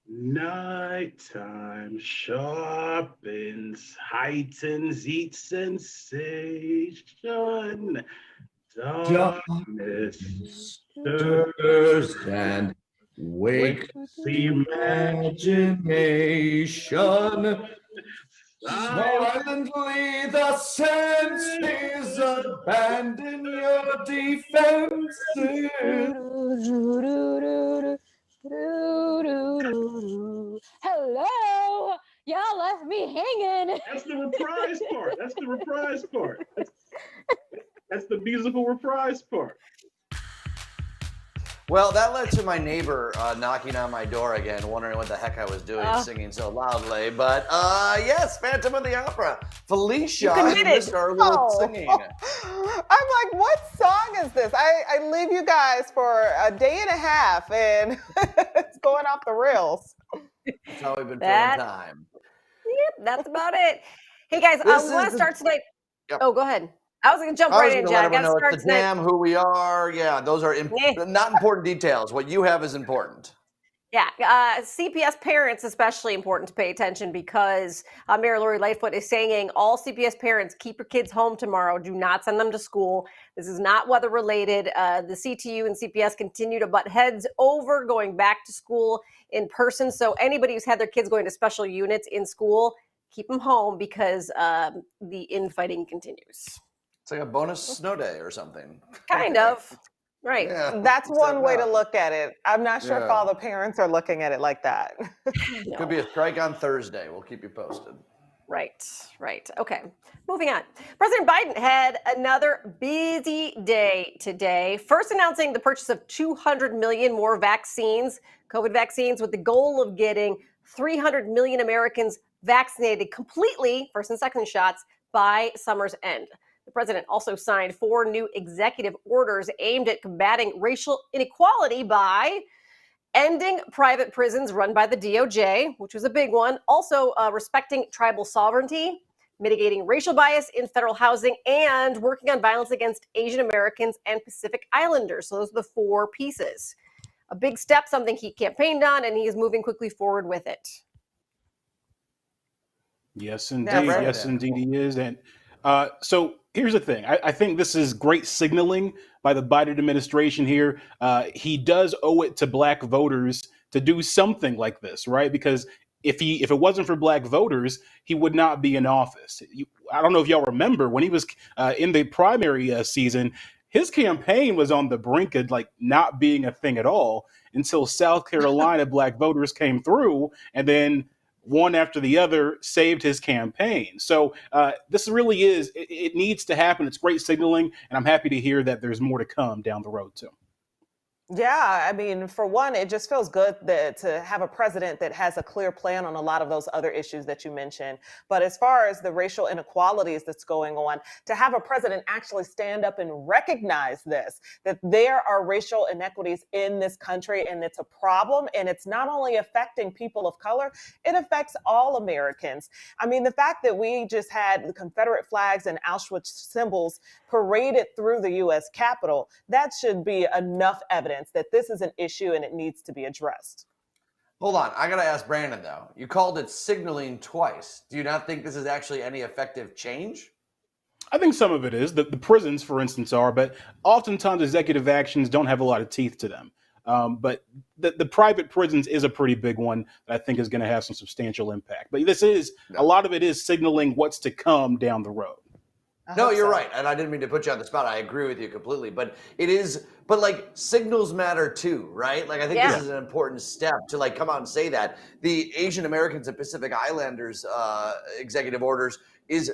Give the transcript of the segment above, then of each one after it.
Nighttime sharpens, heightens each sensation. Darkness Darkness stirs, stirs and wakes wakes imagination. imagination. Silent Silently the senses abandon your defenses. Hello, y'all left me hanging. That's the reprise part. That's the reprise part. That's the musical reprise part. Well, that led to my neighbor knocking on my door again, wondering what the heck I was doing Uh, singing so loudly. But yes, Phantom of the Opera. Felicia, you you missed committed. our little Oh, singing. I'm like, what song is this? I leave you guys for a day and a half and it's going off the rails. That's how we've been filling That, time. yep, that's about it. Hey guys, This we is want to the. start tonight. Yep. Oh, go ahead. I was going to jump I was right going in, to let John. Got everyone to know start it's the tonight. jam, who we are. Yeah, those are Yeah. not important details. What you have is important. Yeah, CPS parents especially important to pay attention because Mary Lori Lightfoot is saying all CPS parents keep your kids home tomorrow. Do not send them to school. This is not weather related. The CTU and CPS continue to butt heads over going back to school in person. So anybody who's had their kids going to special units in school, keep them home because the infighting continues. It's like a bonus snow day or something. Kind of. Right. Yeah, That's one way to up. look at it. I'm not sure if Yeah. all the parents are looking at it like that. No. Could be a strike on Thursday. We'll keep you posted. Right. Okay. Moving on. President Biden had another busy day today. First announcing the purchase of 200 million more vaccines, COVID vaccines, with the goal of getting 300 million Americans vaccinated completely, first and second shots, by summer's end. The president also signed 4 new executive orders aimed at combating racial inequality by ending private prisons run by the DOJ, which was a big one. Also, respecting tribal sovereignty, mitigating racial bias in federal housing, and working on violence against Asian Americans and Pacific Islanders. So those are the 4 pieces. A big step, something he campaigned on, and he is moving quickly forward with it. Yes, indeed. That's Yes, indeed, he is. And so here's the thing. I think this is great signaling by the Biden administration here. He does owe it to black voters to do something like this, right? Because if it wasn't for black voters, he would not be in office. I don't know if y'all remember when he was in the primary season. His campaign was on the brink of like not being a thing at all until South Carolina black voters came through, and then one after the other saved his campaign. So this really is, it needs to happen. It's great signaling, and I'm happy to hear that there's more to come down the road too. Yeah, I mean, for one, it just feels good to have a president that has a clear plan on a lot of those other issues that you mentioned. But as far as the racial inequalities that's going on, to have a president actually stand up and recognize this, that there are racial inequities in this country and it's a problem. And it's not only affecting people of color, it affects all Americans. I mean, the fact that we just had the Confederate flags and Auschwitz symbols paraded through the U.S. Capitol, that should be enough evidence that this is an issue and it needs to be addressed. Hold on. I got to ask Brandon, though. You called it signaling twice. Do you not think this is actually any effective change? I think some of it is. The prisons, for instance, are, but oftentimes executive actions don't have a lot of teeth to them. But the private prisons is a pretty big one that I think is going to have some substantial impact. But a lot of it is signaling what's to come down the road. No, you're right. And I didn't mean to put you on the spot. I agree with you completely. But like signals matter too, right? Like I think this is an important step to like come out and say that. The Asian Americans and Pacific Islanders executive orders is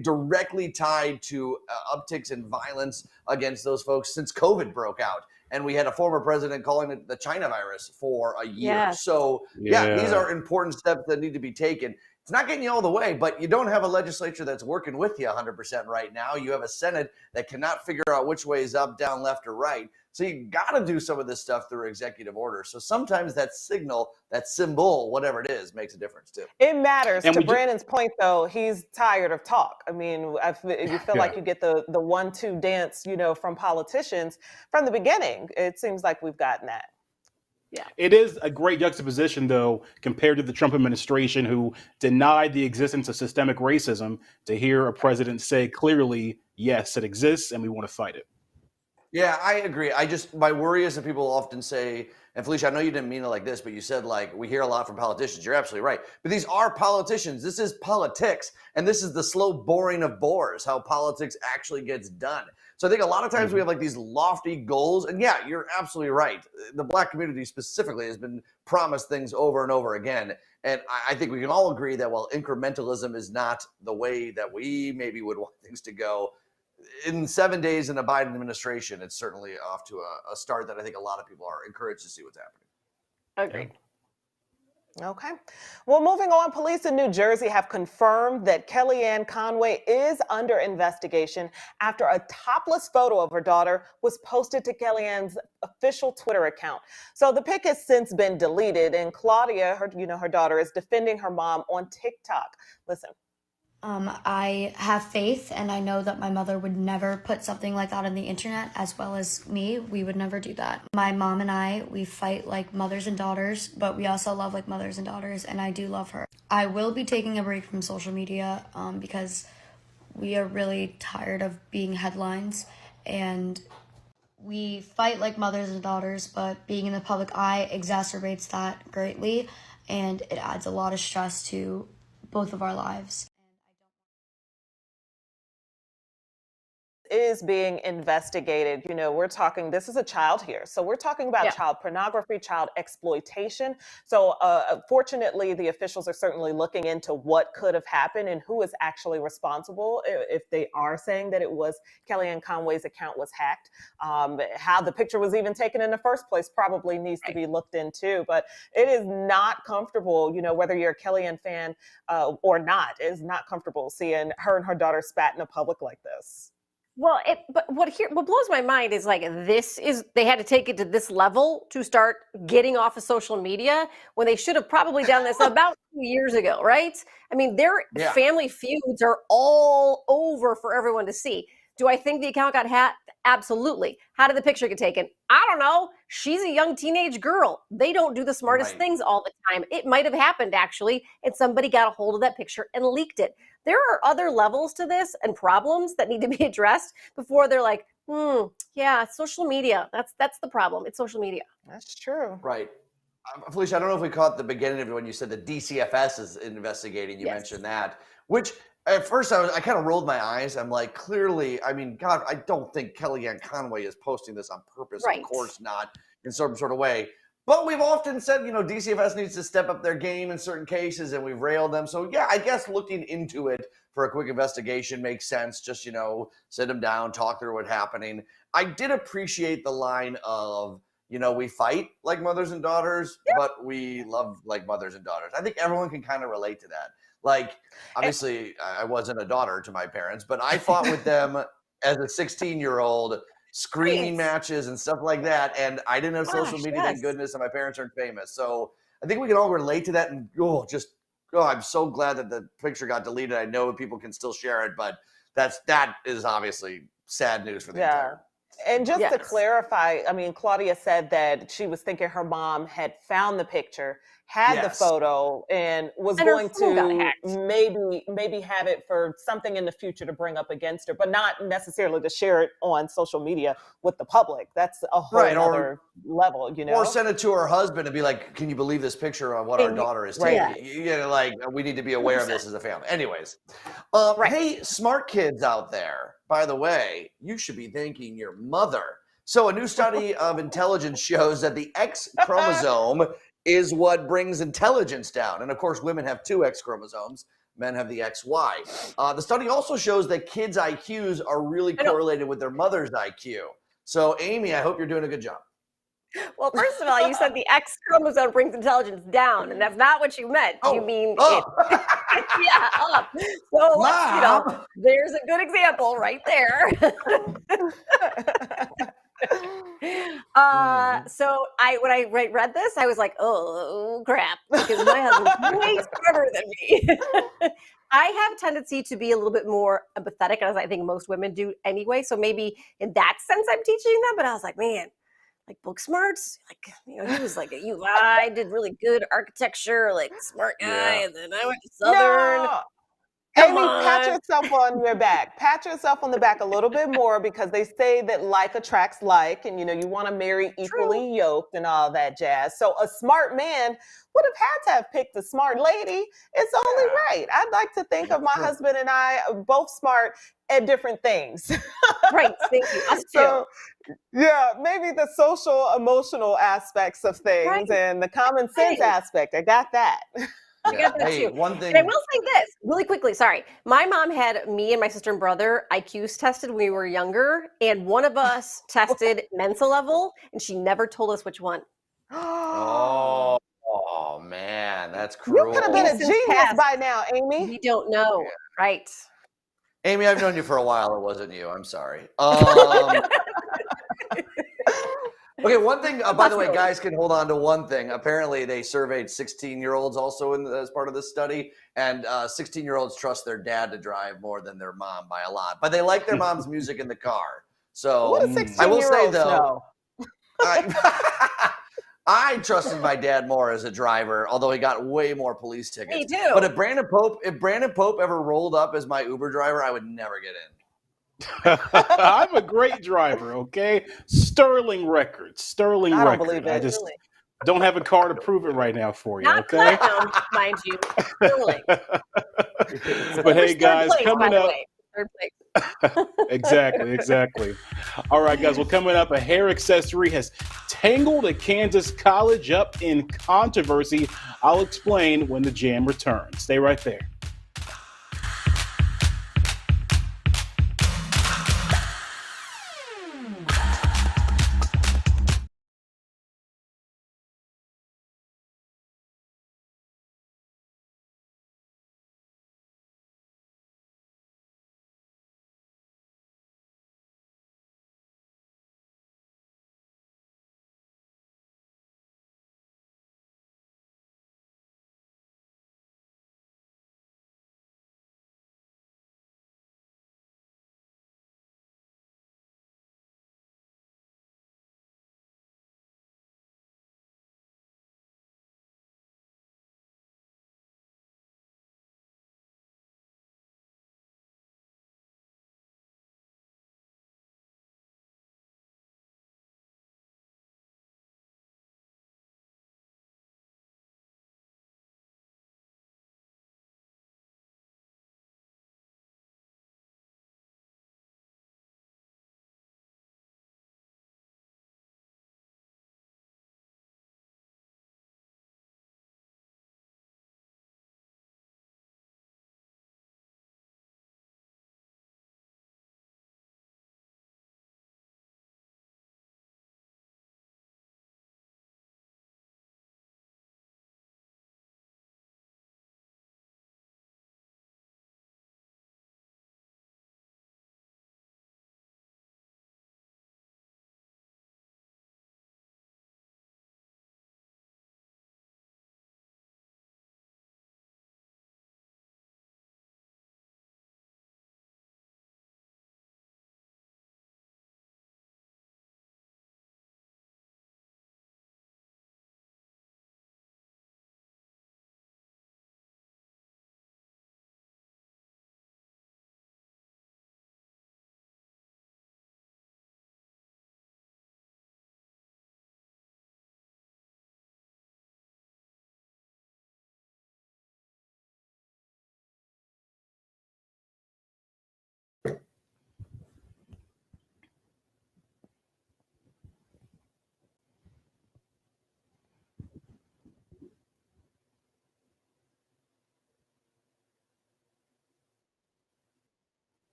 directly tied to upticks in violence against those folks since COVID broke out. And we had a former president calling it the China virus for a year. Yes. So these are important steps that need to be taken. It's not getting you all the way, but you don't have a legislature that's working with you 100% right now. You have a Senate that cannot figure out which way is up, down, left, or right. So you got to do some of this stuff through executive order. So sometimes that signal, that symbol, whatever it is, makes a difference too. It matters. And To Brandon's point, though, he's tired of talk. I mean, you feel like you get the 1-2 dance, from politicians from the beginning. It seems like we've gotten that. Yeah. It is a great juxtaposition, though, compared to the Trump administration, who denied the existence of systemic racism, to hear a president say clearly, yes, it exists and we want to fight it. Yeah, I agree. My worry is that people often say, and Felicia, I know you didn't mean it like this, but you said, like, we hear a lot from politicians. You're absolutely right. But these are politicians. This is politics. And this is the slow boring of bores, how politics actually gets done. So I think a lot of times we have like these lofty goals. And yeah, you're absolutely right. The Black community specifically has been promised things over and over again. And I think we can all agree that while incrementalism is not the way that we maybe would want things to go, in 7 days in the Biden administration, it's certainly off to a start that I think a lot of people are encouraged to see what's happening. Agreed. Okay. Well, moving on, police in New Jersey have confirmed that Kellyanne Conway is under investigation after a topless photo of her daughter was posted to Kellyanne's official Twitter account. So the pic has since been deleted, and Claudia, her daughter, is defending her mom on TikTok. Listen. I have faith, and I know that my mother would never put something like that on the internet, as well as me. We would never do that. My mom and I, we fight like mothers and daughters, but we also love like mothers and daughters, and I do love her. I will be taking a break from social media because we are really tired of being headlines, and we fight like mothers and daughters, but being in the public eye exacerbates that greatly, and it adds a lot of stress to both of our lives. Is being investigated. We're talking, this is a child here. So we're talking about child pornography, child exploitation. So fortunately, the officials are certainly looking into what could have happened and who is actually responsible if they are saying that it was Kellyanne Conway's account was hacked. How the picture was even taken in the first place probably needs to be looked into. But it is not comfortable, whether you're a Kellyanne fan or not, it is not comfortable seeing her and her daughter spat in a public like this. Well, but what blows my mind is like they had to take it to this level to start getting off of social media when they should have probably done this about 2 years ago, right? I mean, their family feuds are all over for everyone to see. Do I think the account got hacked? Absolutely. How did the picture get taken? I don't know. She's a young teenage girl. They don't do the smartest things all the time. It might have happened actually, and somebody got a hold of that picture and leaked it. There are other levels to this and problems that need to be addressed before they're like, social media. That's the problem. It's social media. That's true. Right. Felicia, I don't know if we caught the beginning of it when you said the DCFS is investigating. You mentioned that, which at first I kind of rolled my eyes. I'm like, clearly, I mean, God, I don't think Kellyanne Conway is posting this on purpose. Right. Of course not, in some sort of way. But we've often said, DCFS needs to step up their game in certain cases, and we've railed them. So, yeah, I guess looking into it for a quick investigation makes sense. Just, sit them down, talk through what's happening. I did appreciate the line of, we fight like mothers and daughters, but we love like mothers and daughters. I think everyone can kind of relate to that. Like, obviously, I wasn't a daughter to my parents, but I fought with them as a 16-year-old, screaming matches and stuff like that. And I didn't have social media, thank goodness, and my parents aren't famous. So I think we can all relate to that. And I'm so glad that the picture got deleted. I know people can still share it, but that is obviously sad news for the entire. And just to clarify, I mean, Claudia said that she was thinking her mom had found the picture, had the photo, and was going to maybe have it for something in the future to bring up against her, but not necessarily to share it on social media with the public. That's a whole other level, Or send it to her husband and be like, can you believe this picture of what our daughter is taking? Like, we need to be aware of this as a family. Anyways, hey, smart kids out there, by the way, you should be thanking your mother. So a new study of intelligence shows that the X chromosome is what brings intelligence down. And of course, women have 2 X chromosomes. Men have the XY. The study also shows that kids' IQs are really correlated with their mother's IQ. So Amy, I hope you're doing a good job. Well, first of all, you said the X chromosome brings intelligence down, and that's not what you meant. You mean it. Up. So there's a good example right there. So when I read this, I was like, oh crap, because my husband's way smarter than me. I have a tendency to be a little bit more empathetic, as I think most women do anyway. So maybe in that sense, I'm teaching them. But I was like, man, like book smarts. Like, he was like, I did really good architecture, like smart guy, Yeah. and then I went to Southern. No. Come Amy, pat on. yourself on your back. Pat yourself on the back a little bit more, because they say that like attracts like, and you want to marry equally yoked and all that jazz. So a smart man would have had to have picked a smart lady. It's only right. I'd like to think of my husband and I both smart at different things. Right. Thank you. Us too. So, yeah, maybe the social, emotional aspects of things Right. and the common sense aspect. I got that. I got that Hey, too. one thing. And I will say this really quickly. Sorry. My mom had me and my sister and brother IQs tested when we were younger, and one of us tested Mensa level, and she never told us which one. Oh, man, that's You cruel. could have been a Innocence genius passed. by now, Amy. We don't know. Right. Amy, I've known you for a while. It wasn't you. I'm sorry. Okay, one thing, by the way, guys can hold on to one thing. Apparently, they surveyed 16-year-olds also as part of this study, and 16-year-olds trust their dad to drive more than their mom by a lot. But they like their mom's music in the car. So What a I will say, 16-year-old though, know. I trusted my dad more as a driver, although he got way more police tickets. Me too. But if Brandon Pope ever rolled up as my Uber driver, I would never get in. I'm a great driver, okay? Sterling record. Sterling I don't record. believe it. I just Really. don't have a car to prove it right now for you, Not okay? platinum, mind you. Sterling. But hey, Third guys, place, by coming the up. way. Third place. Exactly. All right, guys. Well, coming up, a hair accessory has tangled a Kansas college up in controversy. I'll explain when the jam returns. Stay right there.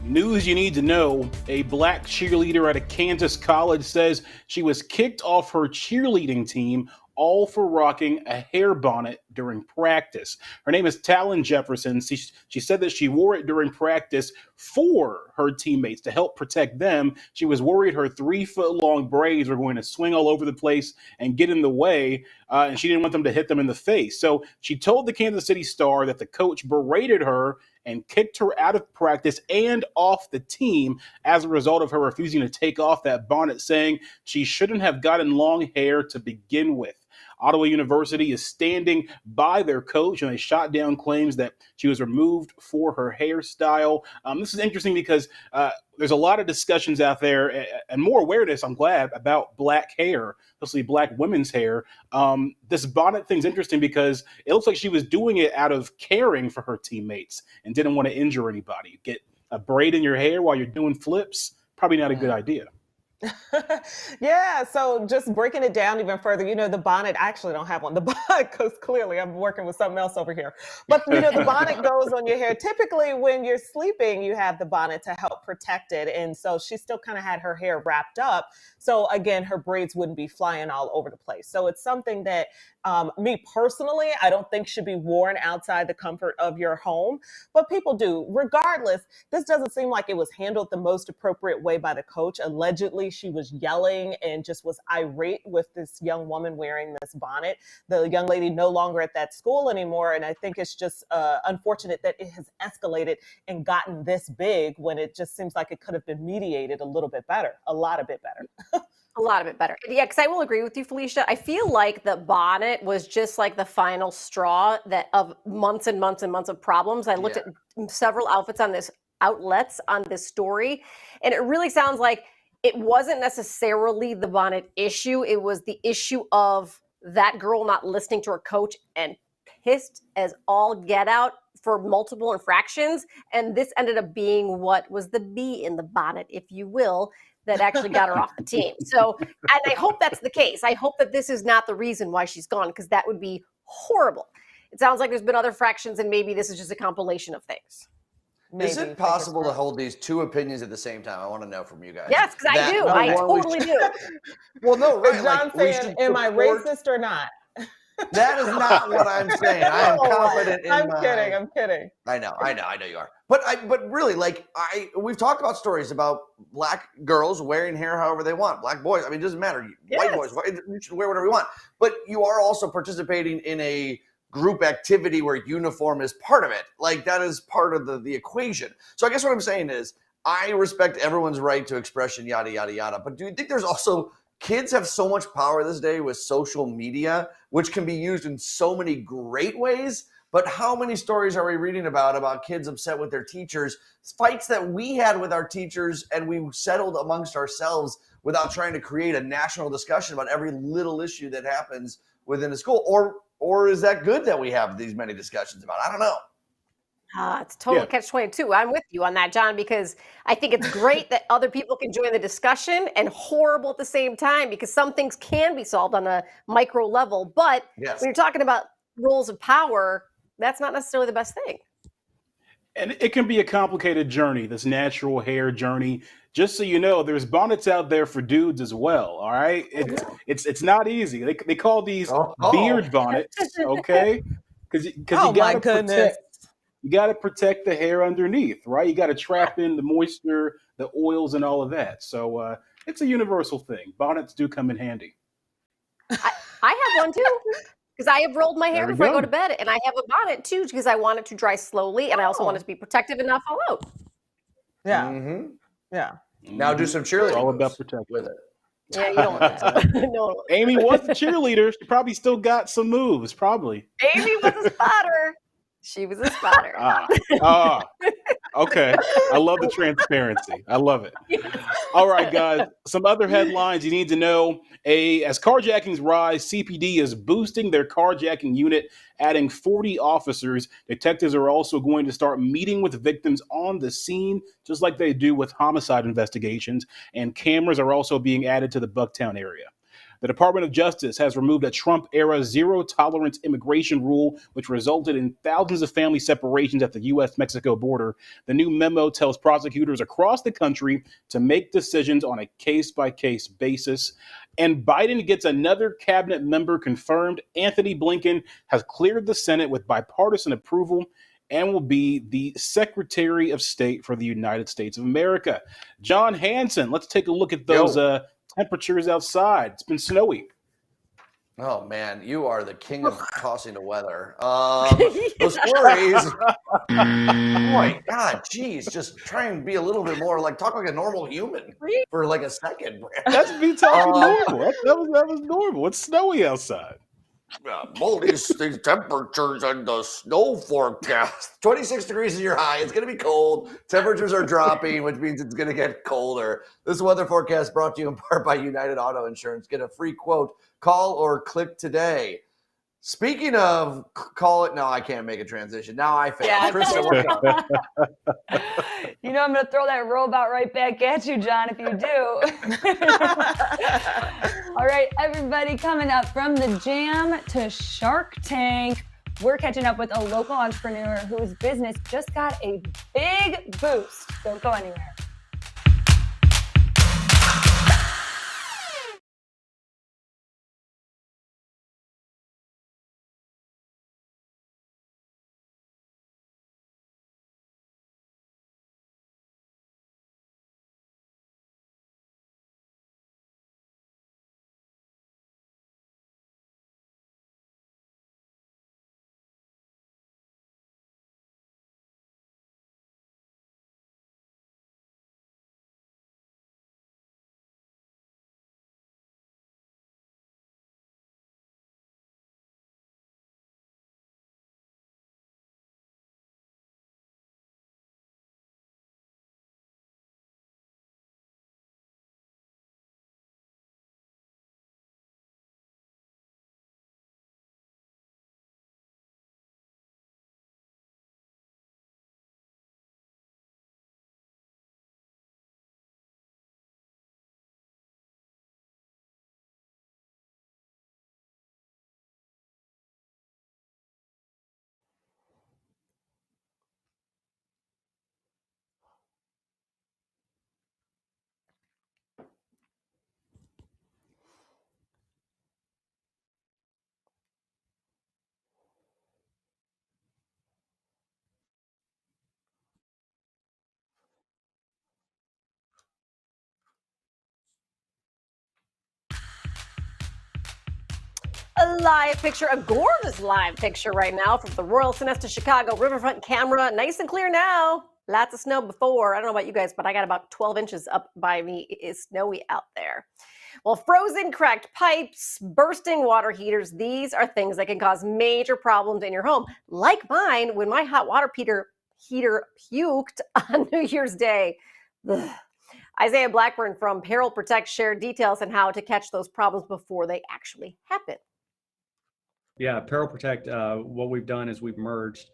News you need to know. A black cheerleader at a Kansas college says she was kicked off her cheerleading team all for rocking a hair bonnet during practice. Her name is Talon Jefferson. She said that she wore it during practice for her teammates to help protect them. She was worried her 3-foot-long braids were going to swing all over the place and get in the way, and she didn't want them to hit them in the face. So she told the Kansas City Star that the coach berated her and kicked her out of practice and off the team as a result of her refusing to take off that bonnet, saying she shouldn't have gotten long hair to begin with. Ottawa University is standing by their coach, and they shot down claims that she was removed for her hairstyle. This is interesting because there's a lot of discussions out there and more awareness, I'm glad, about black hair, especially black women's hair. This bonnet thing's interesting because it looks like she was doing it out of caring for her teammates and didn't want to injure anybody. Get a braid in your hair while you're doing flips, probably not a good idea. Yeah, so just breaking it down even further, the bonnet, I actually don't have one. The bonnet goes, clearly I'm working with something else over here. But, the bonnet goes on your hair. Typically, when you're sleeping, you have the bonnet to help protect it. And so she still kind of had her hair wrapped up. So again, her braids wouldn't be flying all over the place. So it's something that me personally, I don't think should be worn outside the comfort of your home, but people do. Regardless, this doesn't seem like it was handled the most appropriate way by the coach. Allegedly, she was yelling and just was irate with this young woman wearing this bonnet. The young lady no longer at that school anymore. And I think it's just unfortunate that it has escalated and gotten this big when it just seems like it could have been mediated a little bit better, a lot of bit better. A lot of it better. Yeah, because I will agree with you, Felicia. I feel like the bonnet was just like the final straw that of months and months and months of problems. I looked at several outlets on this story, and it really sounds like it wasn't necessarily the bonnet issue. It was the issue of that girl not listening to her coach and pissed as all get out for multiple infractions. And this ended up being what was the bee in the bonnet, if you will, that actually got her off the team. So, and I hope that's the case. I hope that this is not the reason why she's gone, because that would be horrible. It sounds like there's been other fractions, and maybe this is just a compilation of things. Is it possible to hold these two opinions at the same time? I want to know from you guys. Yes, because I do. I totally do. Well, no, right. Is John saying, am I racist or not? That is not what I'm saying. I am confident in I'm kidding. I know you are. But really, we've talked about stories about black girls wearing hair however they want. Black boys, it doesn't matter. White boys, you should wear whatever you want. But you are also participating in a group activity where uniform is part of it. Like, that is part of the equation. So I guess what I'm saying is, I respect everyone's right to expression, yada, yada, yada. But do you think there's also kids have so much power this day with social media, which can be used in so many great ways? But how many stories are we reading about kids upset with their teachers, fights that we had with our teachers and we settled amongst ourselves without trying to create a national discussion about every little issue that happens within a school? Or is that good that we have these many discussions about? I don't know. It's total catch-22. I'm with you on that, John, because I think it's great that other people can join the discussion, and horrible at the same time, because some things can be solved on a micro level. But when you're talking about roles of power, that's not necessarily the best thing. And it can be a complicated journey, this natural hair journey. Just so you know, there's bonnets out there for dudes as well. All right, it's not easy. They call these beard bonnets, okay? Because you got to protect the hair underneath, right? You got to trap in the moisture, the oils, and all of that. So it's a universal thing. Bonnets do come in handy. I have one too, because I have rolled my hair before I go to bed, and I have a bonnet too, because I want it to dry slowly, and I also want it to be protective and not fall out. Yeah. Mm-hmm. Yeah. Now do some cheerleading. It's all about protecting with it. Yeah, you don't want that. No. Amy was a cheerleader. She probably still got some moves, probably. Amy was a spotter. She was a spotter. Okay. I love the transparency. I love it. All right, guys. Some other headlines you need to know. As carjackings rise, CPD is boosting their carjacking unit, adding 40 officers. Detectives are also going to start meeting with victims on the scene, just like they do with homicide investigations. And cameras are also being added to the Bucktown area. The Department of Justice has removed a Trump-era zero-tolerance immigration rule, which resulted in thousands of family separations at the U.S.-Mexico border. The new memo tells prosecutors across the country to make decisions on a case-by-case basis. And Biden gets another cabinet member confirmed. Anthony Blinken has cleared the Senate with bipartisan approval and will be the Secretary of State for the United States of America. John Hanson, let's take a look at those temperatures outside. It's been snowy. Oh man, you are the king of tossing the weather. Those stories. Boy, God, geez, just try and be a little bit more like talk like a normal human for like a second. That's me talking normal. That was normal. It's snowy outside. These temperatures and the snow forecast. 26 degrees is your high. It's going to be cold. Temperatures are dropping, which means it's going to get colder. This weather forecast brought to you in part by United Auto Insurance. Get a free quote. Call or click today. Speaking of call it, no, I can't make a transition. Now I failed. Yeah. Krista, what's up? You know, I'm going to throw that robot right back at you, John, if you do. All right, everybody, coming up from the Jam to Shark Tank, we're catching up with a local entrepreneur whose business just got a big boost. Don't go anywhere. A live picture, a gorgeous live picture right now from the Royal Sonesta Chicago Riverfront camera. Nice and clear now. Lots of snow before. I don't know about you guys, but I got about 12 inches up by me. It is snowy out there. Well, frozen, cracked pipes, bursting water heaters, these are things that can cause major problems in your home. Like mine when my hot water heater puked on New Year's Day. Ugh. Isaiah Blackburn from Peril Protect shared details on how to catch those problems before they actually happen. Yeah, Peril Protect, what we've done is we've merged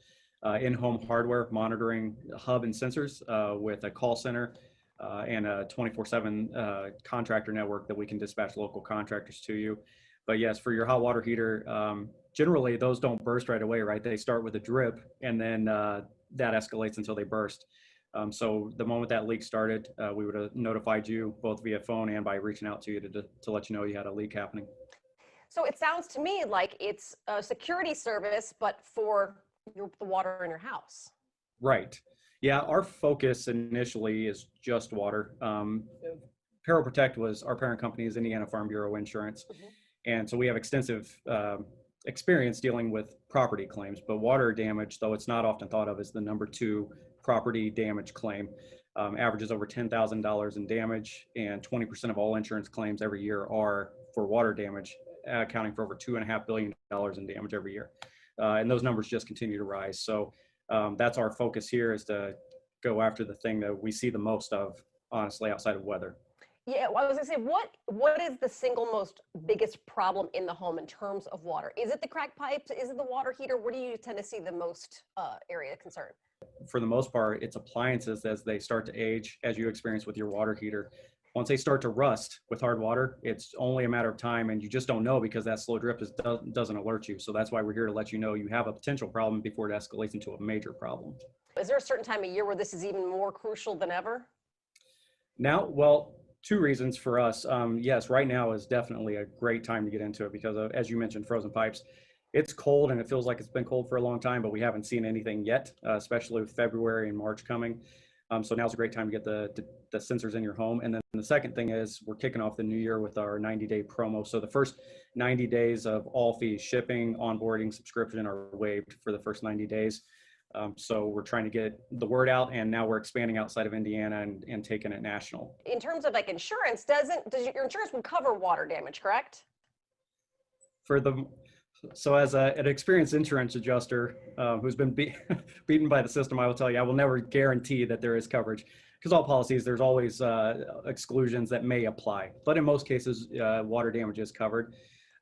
in-home hardware monitoring hub and sensors with a call center and a 24/7 contractor network that we can dispatch local contractors to you. But yes, for your hot water heater, generally those don't burst right away, right? They start with a drip and then that escalates until they burst. So the moment that leak started, we would have notified you both via phone and by reaching out to you to let you know you had a leak happening. So it sounds to me like it's a security service, but for the water in your house. Right. Yeah, our focus initially is just water. Peril Protect was our parent company is Indiana Farm Bureau Insurance. Mm-hmm. And so we have extensive experience dealing with property claims, but water damage, though it's not often thought of as the number 2 property damage claim, averages over $10,000 in damage, and 20% of all insurance claims every year are for water damage, accounting for over $2.5 billion in damage every year. And those numbers just continue to rise. So that's our focus here, is to go after the thing that we see the most of, honestly, outside of weather. Yeah, well, I was gonna say, what is the single most biggest problem in the home in terms of water? Is it the cracked pipes? Is it the water heater? Where do you tend to see the most area of concern? For the most part, it's appliances as they start to age, as you experience with your water heater. Once they start to rust with hard water, it's only a matter of time, and you just don't know because that slow drip doesn't alert you. So that's why we're here to let you know you have a potential problem before it escalates into a major problem. Is there a certain time of year where this is even more crucial than ever? Now, well, two reasons for us. Yes, right now is definitely a great time to get into it because of, as you mentioned, frozen pipes. It's cold and it feels like it's been cold for a long time, but we haven't seen anything yet, especially with February and March coming. So now's a great time to get the sensors in your home. And then the second thing is we're kicking off the new year with our 90-day promo. So the first 90 days of all fees, shipping, onboarding, subscription are waived for the first 90 days. So we're trying to get the word out, and now we're expanding outside of Indiana and taking it national. In terms of like insurance, does your insurance would cover water damage, correct? So as an experienced insurance adjuster who's been beaten by the system, I will tell you, I will never guarantee that there is coverage because all policies, there's always exclusions that may apply. But in most cases, water damage is covered.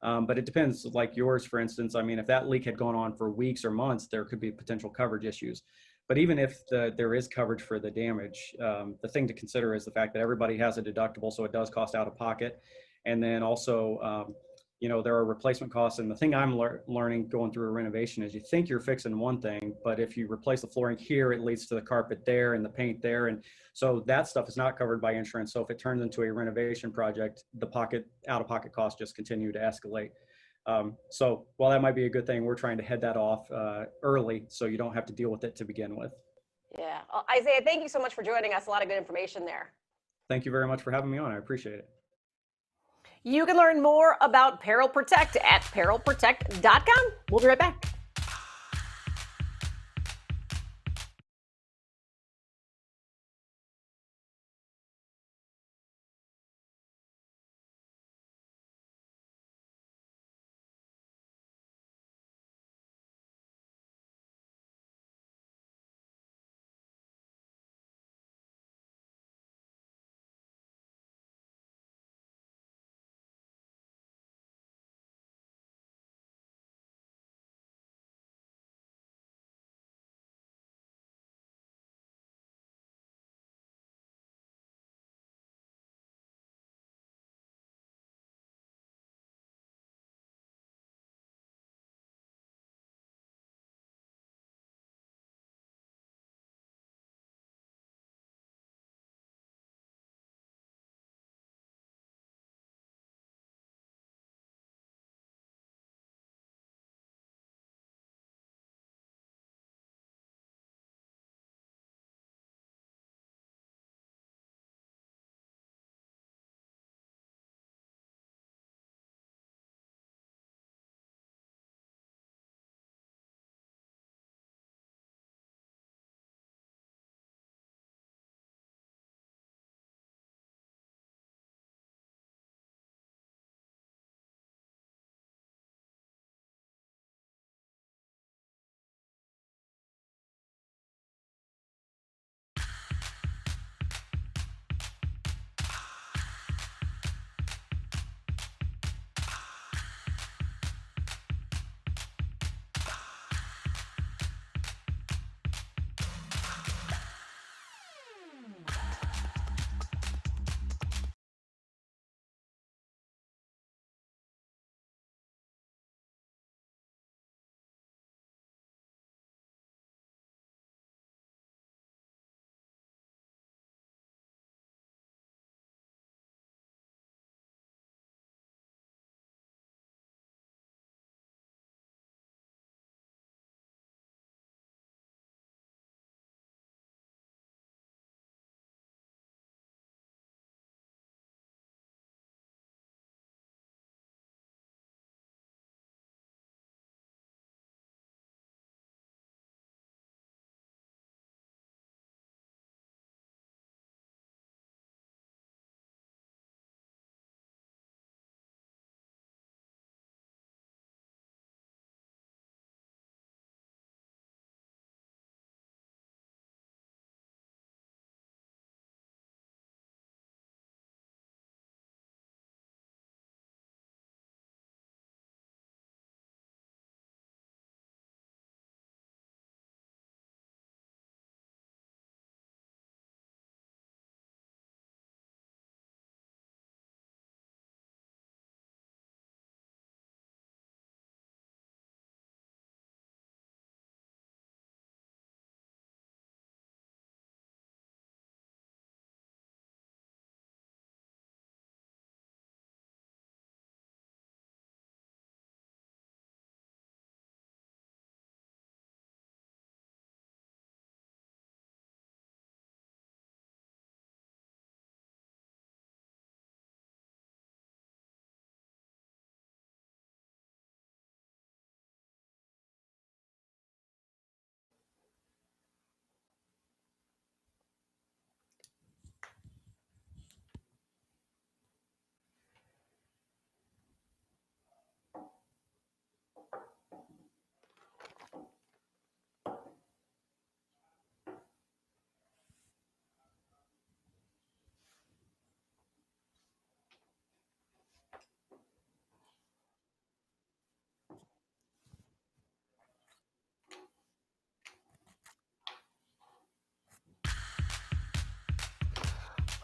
But it depends, like yours, for instance. I mean, if that leak had gone on for weeks or months, there could be potential coverage issues. But even if there is coverage for the damage, the thing to consider is the fact that everybody has a deductible, so it does cost out of pocket. And then also, there are replacement costs. And the thing I'm learning going through a renovation is you think you're fixing one thing, but if you replace the flooring here, it leads to the carpet there and the paint there. And so that stuff is not covered by insurance. So if it turns into a renovation project, the out-of-pocket costs just continue to escalate. So while that might be a good thing, we're trying to head that off early so you don't have to deal with it to begin with. Yeah. Isaiah, thank you so much for joining us. A lot of good information there. Thank you very much for having me on. I appreciate it. You can learn more about Peril Protect at perilprotect.com. We'll be right back.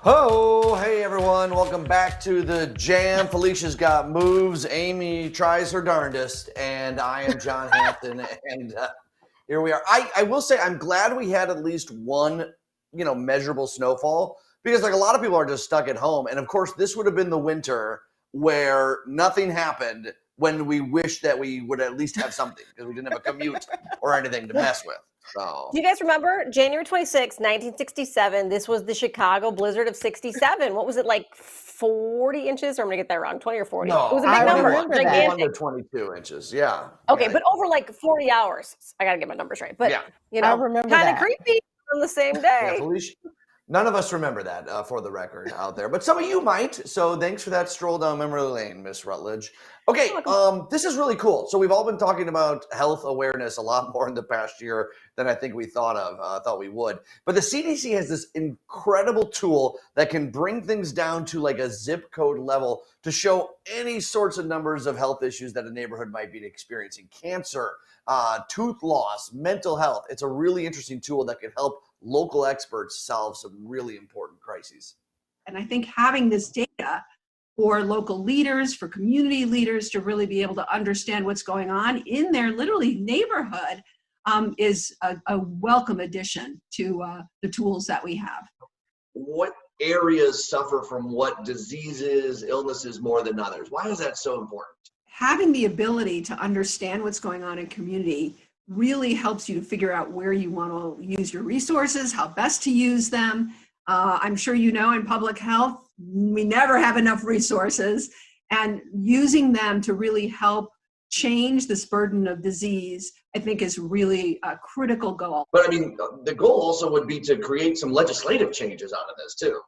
Ho, hey everyone, welcome back to the Jam. Felicia's got moves, Amy tries her darndest, and I am John Hampton, and here we are. I will say I'm glad we had at least one, measurable snowfall, because like a lot of people are just stuck at home, and of course this would have been the winter where nothing happened when we wish that we would at least have something, because we didn't have a commute or anything to mess with. So. Do you guys remember January 26, 1967? This was the Chicago blizzard of 67. What was it, like 40 inches? Or I'm going to get that wrong, 20 or 40? No, it was a big number. Gigantic. 22 inches, yeah. Okay, but over like 40 hours. I got to get my numbers right. But, I remember kind that. of creepy on the same day. Yeah, Felicia, none of us remember that, for the record out there, but some of you might. So thanks for that stroll down memory lane, Miss Rutledge. Okay, this is really cool. So we've all been talking about health awareness a lot more in the past year than I think we thought we would. But the CDC has this incredible tool that can bring things down to like a zip code level to show any sorts of numbers of health issues that a neighborhood might be experiencing. Cancer, tooth loss, mental health. It's a really interesting tool that can help local experts solve some really important crises. And I think having this data for local leaders, for community leaders to really be able to understand what's going on in their literally neighborhood is a welcome addition to the tools that we have. What areas suffer from what diseases, illnesses more than others? Why is that so important? Having the ability to understand what's going on in community really helps you to figure out where you want to use your resources, how best to use them. I'm sure you know in public health, we never have enough resources, and using them to really help change this burden of disease, I think is really a critical goal. But I mean, the goal also would be to create some legislative changes out of this too.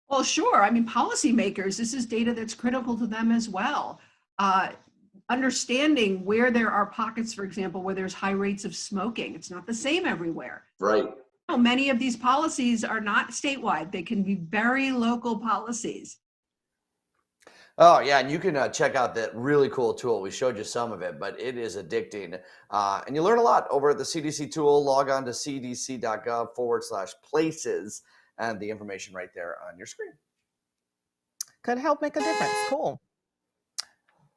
Well, sure. I mean, policymakers, this is data that's critical to them as well. Understanding where there are pockets, for example, where there's high rates of smoking. It's not the same everywhere. Right. Many of these policies are not statewide. They can be very local policies. Oh, yeah, and you can check out that really cool tool. We showed you some of it, but it is addicting. And you learn a lot over at the CDC tool. Log on to cdc.gov/places, and the information right there on your screen. Could help make a difference. Cool.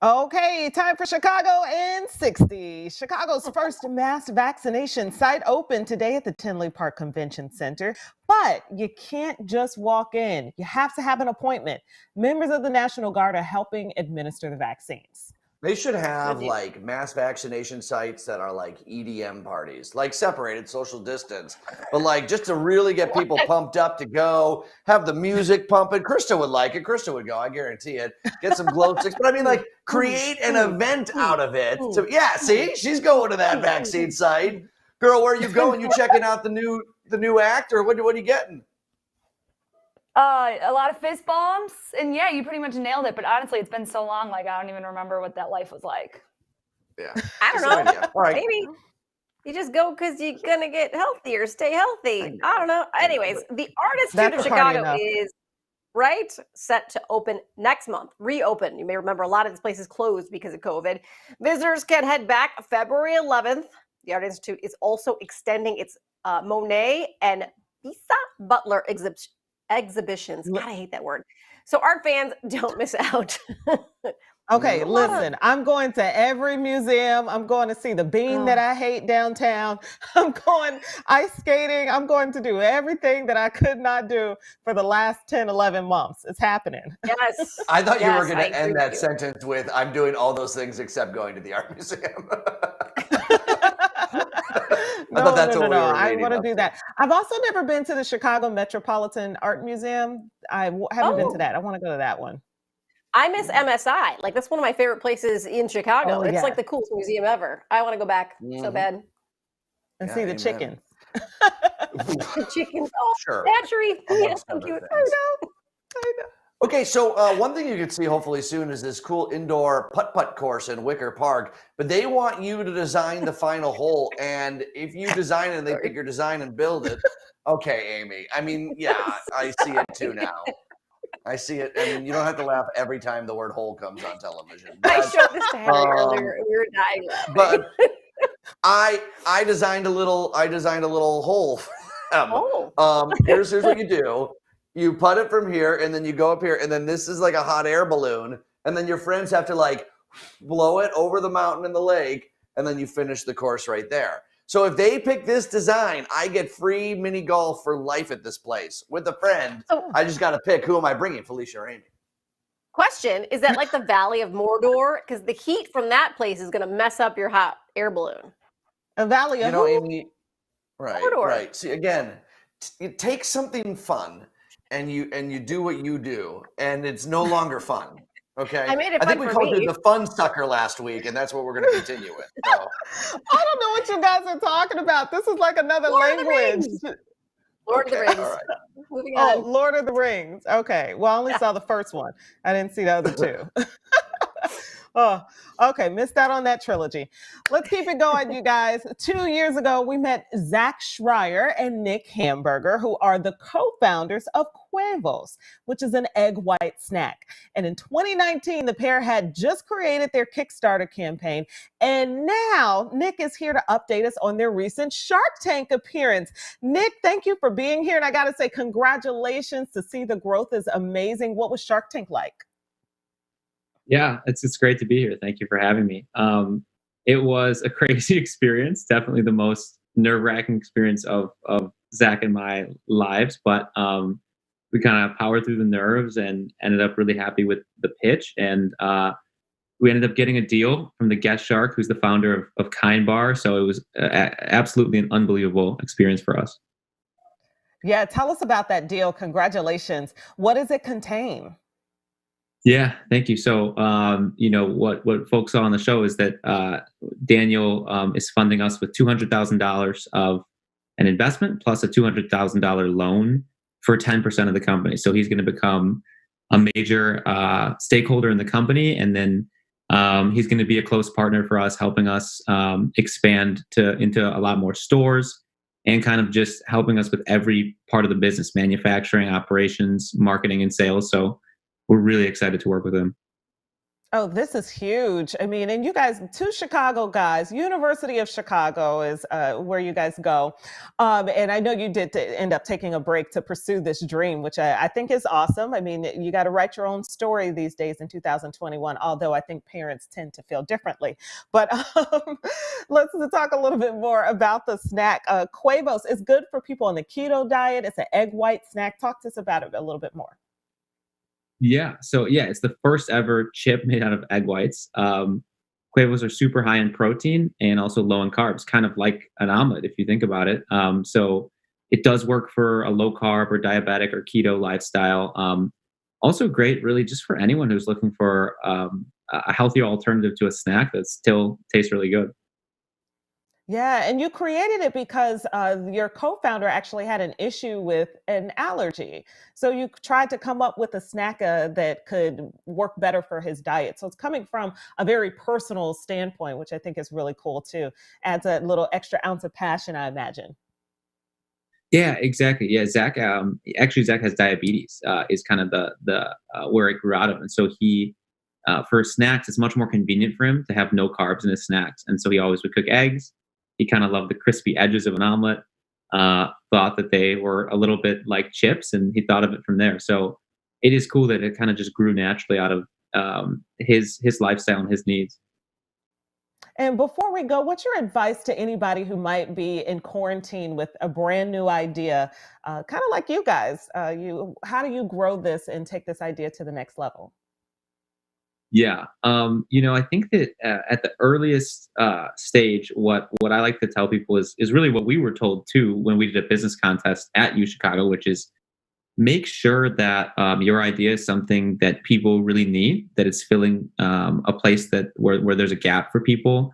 Okay, time for Chicago in 60. Chicago's first mass vaccination site opened today at the Tinley Park Convention Center. But you can't just walk in. You have to have an appointment. Members of the National Guard are helping administer the vaccines. They should have like mass vaccination sites that are like EDM parties, like separated social distance, but like just to really get people pumped up to go, have the music pumping. Krista would like it. Krista would go, I guarantee it. Get some glow sticks. But I mean, like, create an event out of it. So yeah, see, she's going to that vaccine site. Girl, where are you going? You checking out the new act, or what are you getting? A lot of fist bumps, and yeah, you pretty much nailed it. But honestly, it's been so long, like I don't even remember what that life was like. Yeah, I don't know. All right. Maybe you just go because you're gonna get healthier, stay healthy. I don't know. Anyways, the Artist of Chicago is set to open next month. Reopen. You may remember a lot of this place is closed because of COVID. Visitors can head back February 11th. The Art Institute is also extending its Monet and Bisa Butler exhibitions. God, I hate that word. So art fans, don't miss out. Okay, listen, I'm going to every museum. I'm going to see the bean that I hate downtown. I'm going ice skating. I'm going to do everything that I could not do for the last 10, 11 months. It's happening. Yes. I thought you were going to end that sentence with, I'm doing all those things except going to the art museum. No, I want to do that. I've also never been to the Chicago Metropolitan Art Museum. I haven't been to that. I want to go to that one. I miss MSI. Like, that's one of my favorite places in Chicago. It's like the coolest museum ever. I want to go back so bad. And see the chickens. The chickens. Oh, sure. Hatchery. Yes, so cute. I know. Okay, so one thing you can see hopefully soon is this cool indoor putt-putt course in Wicker Park, but they want you to design the final hole, and if you design it and they pick your design and build it, okay, Amy. I mean, yeah, I see it too now. I see it. I mean, you don't have to laugh every time the word hole comes on television. But, I showed this to Henry earlier, and we were dying laughing. But I designed a little hole. Here's what you do. You put it from here, and then you go up here, and then this is like a hot air balloon, and then your friends have to like blow it over the mountain and the lake, and then you finish the course right there. So if they pick this design, I get free mini golf for life at this place with a friend. I just got to pick, who am I bringing, Felicia or Amy? Question, is that like the Valley of Mordor? Because the heat from that place is going to mess up your hot air balloon. A Valley of Amy, right, Mordor. right. See, again, you take something fun and you do what you do, and it's no longer fun. Okay. I made it I think fun we for called me. you the fun sucker last week, and that's what we're going to continue with. So. I don't know what you guys are talking about. This is like another language. Lord of the Rings. All right. Moving on. Oh, Lord of the Rings. Okay. Well, I only saw the first one. I didn't see the other two. Oh, okay. Missed out on that trilogy. Let's keep it going, you guys. 2 years ago, we met Zach Schreier and Nick Hamburger, who are the co-founders of Quevos, which is an egg white snack. And in 2019, the pair had just created their Kickstarter campaign. And now Nick is here to update us on their recent Shark Tank appearance. Nick, thank you for being here. And I got to say, congratulations. To see the growth is amazing. What was Shark Tank like? Yeah, it's great to be here. Thank you for having me. It was a crazy experience, definitely the most nerve-wracking experience of Zach and my lives, but we kind of powered through the nerves and ended up really happy with the pitch. And we ended up getting a deal from the guest shark, who's the founder of Kind Bar. So it was absolutely an unbelievable experience for us. Yeah, tell us about that deal. Congratulations. What does it contain? Yeah, thank you. So, what folks saw on the show is that Daniel is funding us with $200,000 of an investment plus a $200,000 loan for 10% of the company. So he's going to become a major stakeholder in the company, and then he's going to be a close partner for us, helping us expand into a lot more stores and kind of just helping us with every part of the business: manufacturing, operations, marketing, and sales. So we're really excited to work with him. Oh, this is huge. I mean, and you guys, two Chicago guys, University of Chicago is where you guys go. And I know you did end up taking a break to pursue this dream, which I think is awesome. I mean, you got to write your own story these days in 2021, although I think parents tend to feel differently. But let's talk a little bit more about the snack. Quevos is good for people on the keto diet. It's an egg white snack. Talk to us about it a little bit more. Yeah. So yeah, it's the first ever chip made out of egg whites. Quevos are super high in protein and also low in carbs, kind of like an omelet if you think about it. So it does work for a low carb or diabetic or keto lifestyle. Also great, really, just for anyone who's looking for a healthier alternative to a snack that still tastes really good. Yeah, and you created it because your co-founder actually had an issue with an allergy. So you tried to come up with a snack that could work better for his diet. So it's coming from a very personal standpoint, which I think is really cool too. Adds a little extra ounce of passion, I imagine. Yeah, exactly. Yeah, Zach. Zach has diabetes. Is kind of the where it grew out of, and so he, for snacks, it's much more convenient for him to have no carbs in his snacks, and so he always would cook eggs. He kind of loved the crispy edges of an omelet, thought that they were a little bit like chips, and he thought of it from there. So it is cool that it kind of just grew naturally out of his lifestyle and his needs. And before we go, what's your advice to anybody who might be in quarantine with a brand new idea, kind of like you guys? How do you grow this and take this idea to the next level? Yeah. I think that at the earliest stage, what I like to tell people is really what we were told too when we did a business contest at U Chicago, which is make sure that your idea is something that people really need, that it's filling a place where there's a gap for people.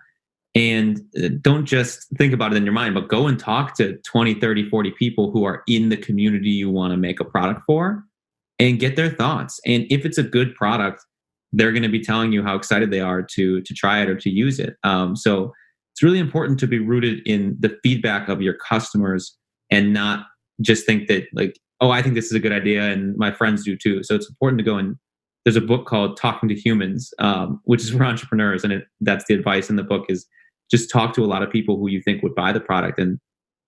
And don't just think about it in your mind, but go and talk to 20, 30, 40 people who are in the community you want to make a product for and get their thoughts. And if it's a good product, they're going to be telling you how excited they are to try it or to use it. So it's really important to be rooted in the feedback of your customers and not just think that like, oh, I think this is a good idea and my friends do too. So it's important to go and there's a book called Talking to Humans, which is for entrepreneurs. And that's the advice in the book is just talk to a lot of people who you think would buy the product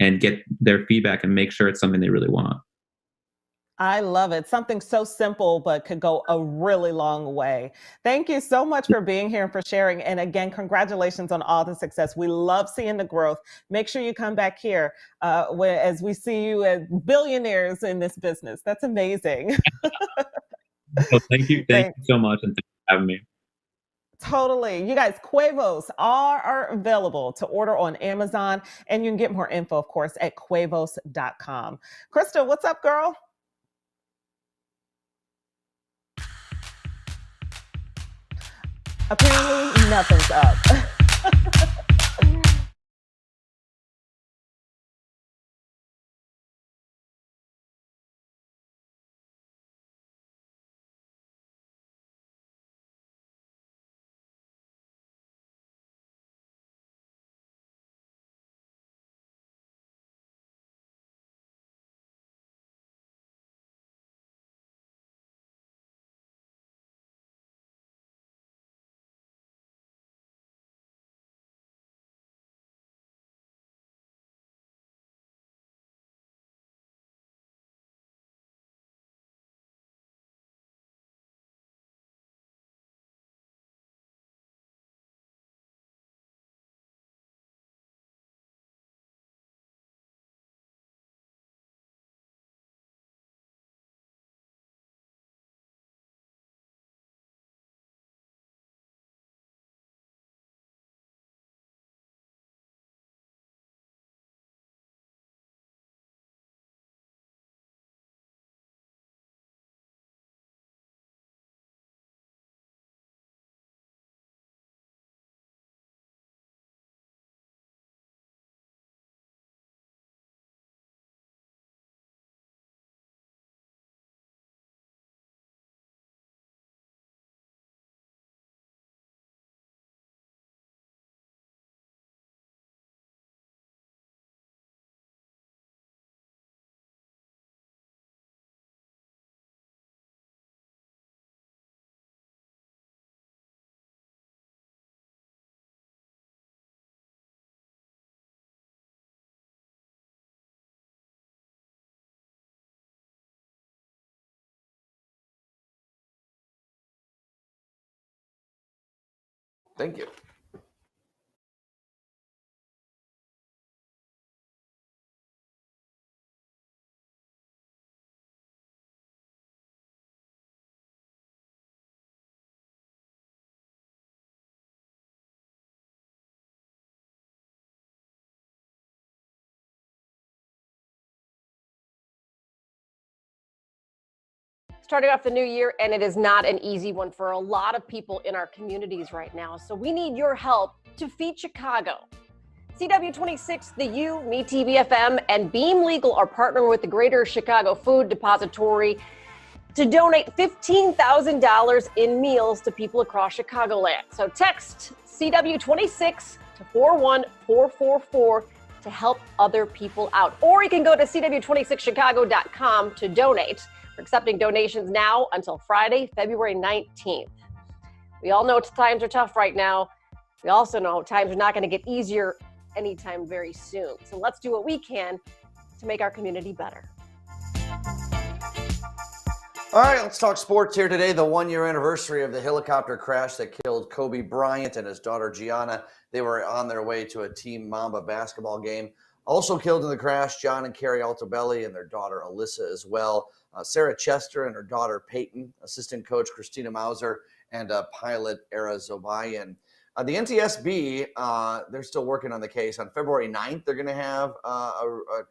and get their feedback and make sure it's something they really want. I love it. Something so simple, but could go a really long way. Thank you so much for being here and for sharing. And again, congratulations on all the success. We love seeing the growth. Make sure you come back here as we see you as billionaires in this business. That's amazing. Well, thank you so much, and thanks for having me. Totally. You guys, Quevos are available to order on Amazon, and you can get more info, of course, at quevos.com. Krista, what's up, girl? Apparently, nothing's up. Thank you. Starting off the new year, and it is not an easy one for a lot of people in our communities right now. So we need your help to feed Chicago. CW26, the U, Me TV FM, and Beam Legal are partnering with the Greater Chicago Food Depository to donate $15,000 in meals to people across Chicagoland. So text CW26 to 41444 to help other people out. Or you can go to CW26chicago.com to donate. We're accepting donations now until Friday, February 19th. We all know times are tough right now. We also know times are not going to get easier anytime very soon. So let's do what we can to make our community better. All right, let's talk sports here today. The 1-year anniversary of the helicopter crash that killed Kobe Bryant and his daughter Gianna. They were on their way to a Team Mamba basketball game. Also killed in the crash, John and Carrie Altobelli and their daughter Alyssa as well. Sarah Chester and her daughter Peyton, assistant coach Christina Mauser, and pilot Era Zobayan. The NTSB, they're still working on the case. On February 9th, they're going to have a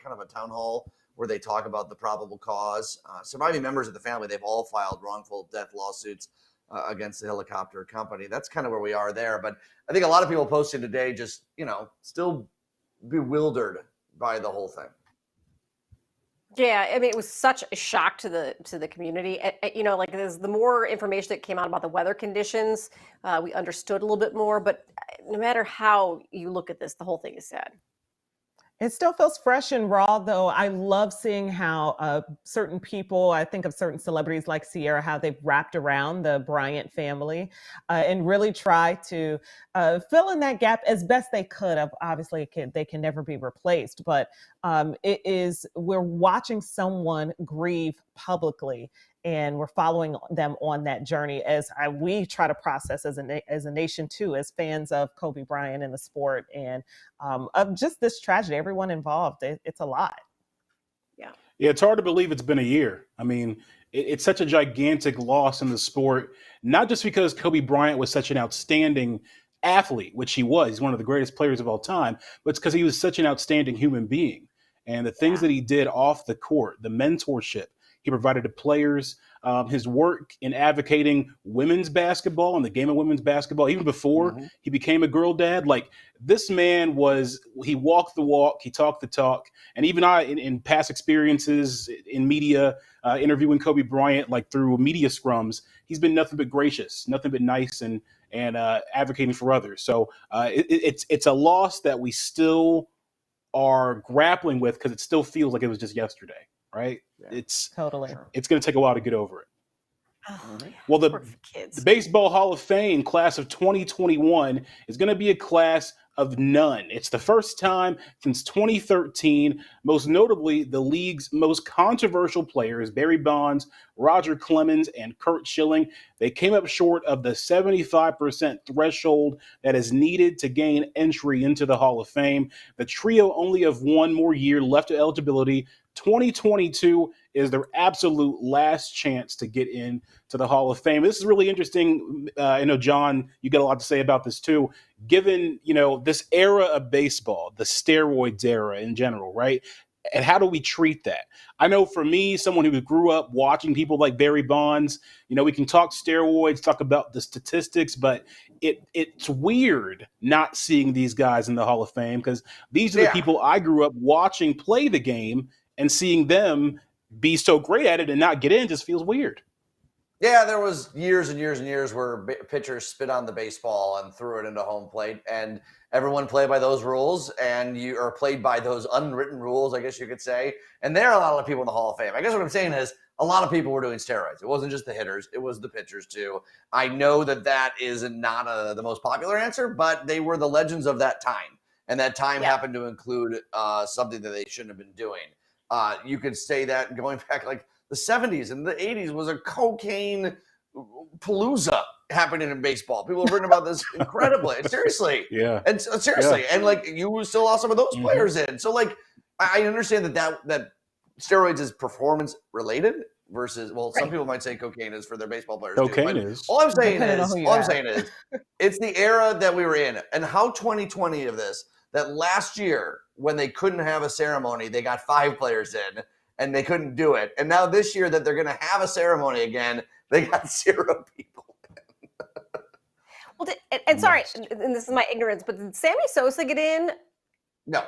kind of a town hall where they talk about the probable cause. Surviving members of the family, they've all filed wrongful death lawsuits against the helicopter company. That's kind of where we are there. But I think a lot of people posting today just, still bewildered by the whole thing. Yeah, I mean, it was such a shock to the community. The more information that came out about the weather conditions, we understood a little bit more. But no matter how you look at this, the whole thing is sad. It still feels fresh and raw, though. I love seeing how certain people, I think of certain celebrities like Sierra, how they've wrapped around the Bryant family and really try to fill in that gap as best they could. Obviously, they can never be replaced, but we're watching someone grieve publicly, and we're following them on that journey as we try to process as a nation too, as fans of Kobe Bryant and the sport, and of just this tragedy. Everyone involved, it's a lot. Yeah, it's hard to believe it's been a year. I mean, it's such a gigantic loss in the sport, not just because Kobe Bryant was such an outstanding athlete, which he was. He's one of the greatest players of all time, but it's because he was such an outstanding human being. And the things that he did off the court, the mentorship he provided to players, his work in advocating women's basketball and the game of women's basketball, even before he became a girl dad. Like, this man he walked the walk, he talked the talk. And even in past experiences in media, interviewing Kobe Bryant, like through media scrums, he's been nothing but gracious, nothing but nice, and advocating for others. So it's a loss that we still are grappling with, because it still feels like it was just yesterday, right? Yeah. It's going to take a while to get over it. Well, the Baseball Hall of Fame class of 2021 is going to be a class of none. It's the first time since 2013. Most notably, the league's most controversial players, Barry Bonds, Roger Clemens, and Curt Schilling, they came up short of the 75% threshold that is needed to gain entry into the Hall of Fame. The trio only have one more year left of eligibility. 2022 is their absolute last chance to get in to the Hall of Fame. This is really interesting. I know, John, you got a lot to say about this too. Given, this era of baseball, the steroids era in general, right? And how do we treat that? I know for me, someone who grew up watching people like Barry Bonds, we can talk steroids, talk about the statistics, but it's weird not seeing these guys in the Hall of Fame, because these are the people I grew up watching play the game, and seeing them be so great at it and not get in just feels weird. Yeah, there was years and years and years where pitchers spit on the baseball and threw it into home plate, and everyone played by those rules, and you are played by those unwritten rules, I guess you could say. And there are a lot of people in the Hall of Fame. I guess what I'm saying is a lot of people were doing steroids. It wasn't just the hitters, it was the pitchers too. I know that is not the most popular answer, but they were the legends of that time. And that time happened to include something that they shouldn't have been doing. You could say that going back like the 70s and the 80s was a cocaine palooza happening in baseball. People have written about this incredibly. Seriously. Yeah. And seriously. Yeah. And like, you still lost some of those players in. So like, I understand that steroids is performance related versus, some people might say cocaine is for their baseball players. Cocaine is. All I'm saying is it's the era that we were in, and how 2020 of this, that last year when they couldn't have a ceremony, they got 5 players in and they couldn't do it. And now this year that they're going to have a ceremony again, they got 0 people. Well, and sorry, and this is my ignorance, but did Sammy Sosa get in? No.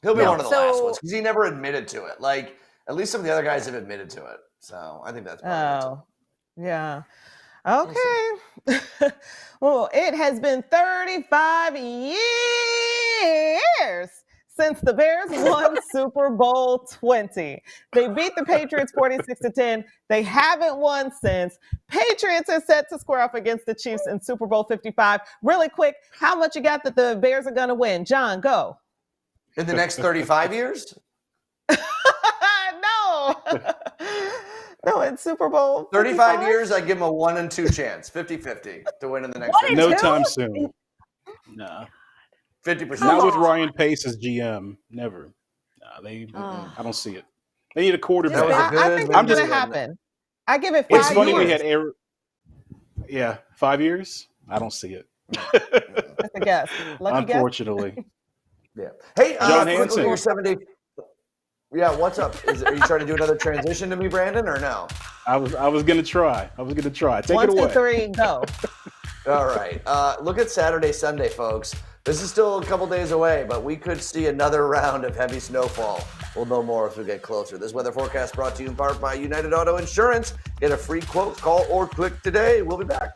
He'll be one of the last ones, because he never admitted to it. Like, at least some of the other guys have admitted to it. So I think that's part yeah. Okay. Well, it has been 35 years since the Bears won Super Bowl 20. They beat the Patriots 46-10. They haven't won since. Patriots are set to square off against the Chiefs in Super Bowl 55. Really quick, how much you got that the Bears are going to win? John, go. In the next 35 years? No. No, in Super Bowl 35 years, I give them a 1 and 2 chance, 50-50 to win in the next. No time soon. No. 50%. Not with Ryan Pace as GM. Never. No, I don't see it. They need a quarterback. I think it's going to happen. I give it 5 years. It's funny we had 5 years. I don't see it. That's a guess. Unfortunately. Yeah. Hey, John Hanson. Your 7-day. Yeah, what's up? Are you trying to do another transition to me, Brandon, or no? I was gonna try. Take it away. 1, 2, 3, go. All right. Look at Saturday, Sunday, folks. This is still a couple days away, but we could see another round of heavy snowfall. We'll know more as we get closer. This weather forecast brought to you in part by United Auto Insurance. Get a free quote, call or click today. We'll be back.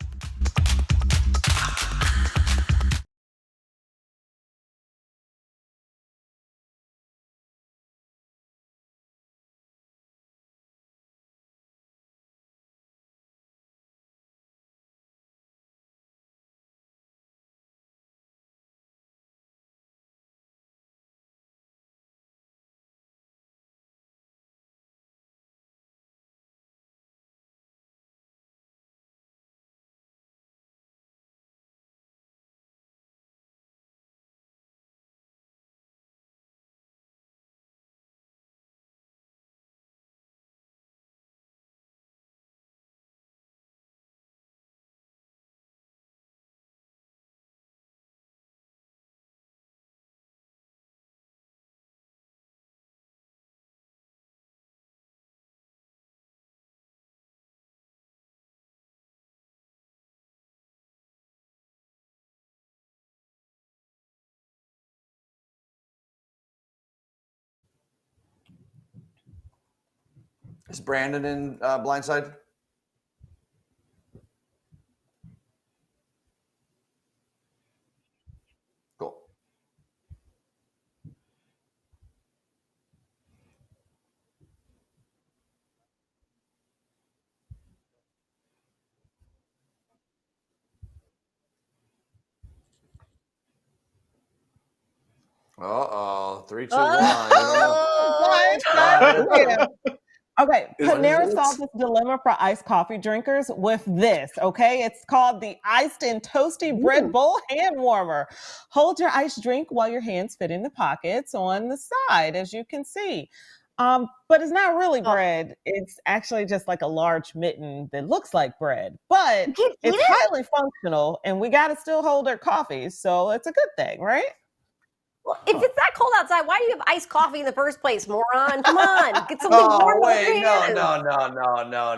Is Brandon in Blindside? Cool. Uh-oh. 3, 2, 1. Oh, Yeah. Okay, Is- Panera is- solved this dilemma for iced coffee drinkers with this, okay? It's called the Iced and Toasty Bread Bowl Hand Warmer. Hold your iced drink while your hands fit in the pockets on the side, as you can see. But it's not really bread. It's actually just like a large mitten that looks like bread. But You can't eat it's it? highly functional, and we got to still hold our coffee, so it's a good thing, right? Well, if it's that cold outside, why do you have iced coffee in the first place, moron? Come on, get something Oh, warm over wait. your hands.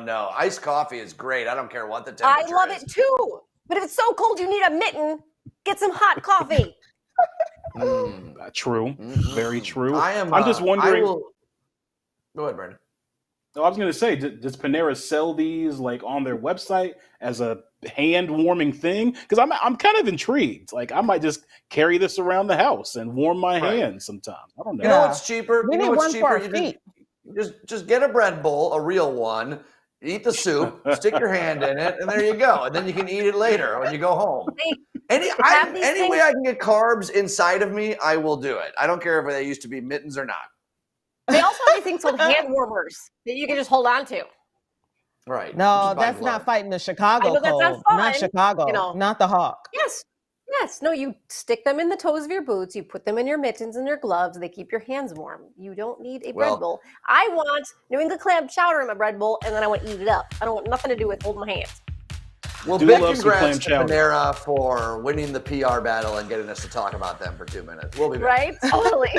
No. Iced coffee is great. I don't care what the I temperature love is. it too. But if it's so cold you need a mitten, get some hot coffee. True. Very true. I'm just wondering. Go ahead, Brandon. No, I was going to say, does Panera sell these like on their website as a hand warming thing? Because I'm kind of intrigued. Like I might just carry this around the house and warm my hands sometimes. I don't know. You know what's cheaper? We You know need what's one for cheaper? our You just get a bread bowl, a real one. Eat the soup, stick your hand in it, and there you go. And then you can eat it later when you go home. Any way I can get carbs inside of me, I will do it. I don't care if they used to be mittens or not. They also have these things called hand warmers that you can just hold on to. Right. No, that's not fighting the Chicago I know that's not cold. fun, Not Chicago. you know. Not the Hawk. Yes. No, you stick them in the toes of your boots. You put them in your mittens and your gloves. They keep your hands warm. You don't need a bread bowl. I want New England clam chowder in my bread bowl, and then I want to eat it up. I don't want nothing to do with holding my hands. Well, big congrats to Panera for winning the PR battle and getting us to talk about them for 2 minutes. We'll be back. Right? Totally.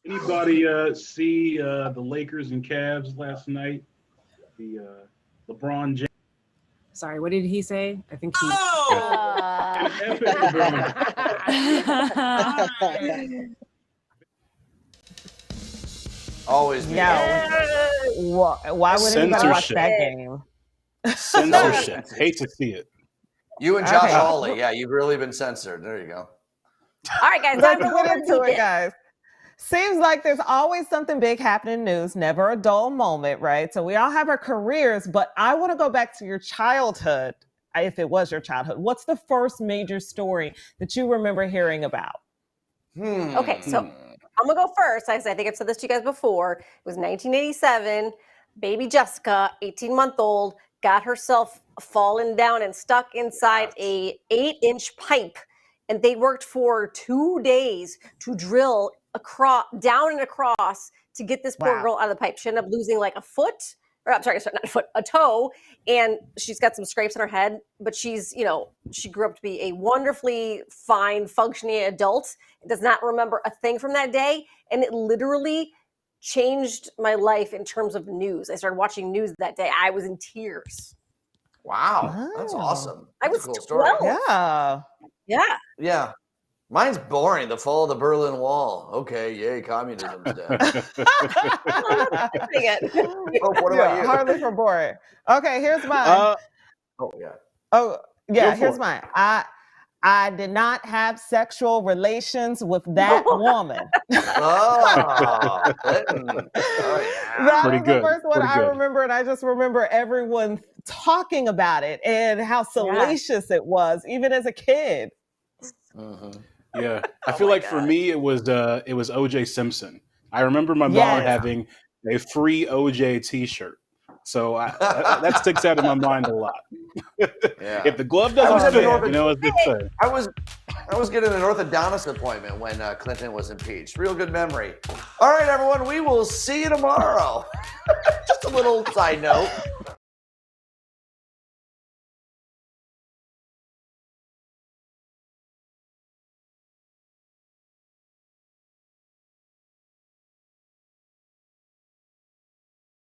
Anybody see the Lakers and Cavs last night? The LeBron James. Sorry, what did he say? I think he. Always. Why would anybody watch that game? Censorship. Hate to see it. You and Josh Hawley, yeah, you've really been censored. There you go. All right, guys. Let's get into it, guys. Seems like there's always something big happening in news, never a dull moment, right? So we all have our careers, but I want to go back to your childhood, if it was your childhood. What's the first major story that you remember hearing about? Okay, so I'm going to go first. I think I've said this to you guys before. It was 1987. Baby Jessica, 18-month-old, got herself fallen down and stuck inside a 8-inch pipe. And they worked for 2 days to drill down and across to get this poor girl out of the pipe. She ended up losing like a foot or I'm sorry, not a foot, a toe, and she's got some scrapes on her head, but she's, she grew up to be a wonderfully fine, functioning adult, does not remember a thing from that day, and it literally changed my life in terms of news. I started watching news that day. I was in tears. Wow, that's awesome. I That's was a cool story. 12. Yeah. Yeah. Mine's boring. The fall of the Berlin Wall. Okay, yay, communism's dead. Oh, what about you? Hardly for boring. Okay, here's mine. Here's mine. I did not have sexual relations with that woman. Clinton. That was the first one I remember, and I just remember everyone talking about it and how salacious it was, even as a kid. Yeah, I feel like for me it was O.J. Simpson. I remember my mom having a free O.J. T-shirt, so that sticks out in my mind a lot. If the glove doesn't fit, it's the thing. I was getting an orthodontist appointment when Clinton was impeached. Real good memory. All right, everyone, we will see you tomorrow. Just a little side note.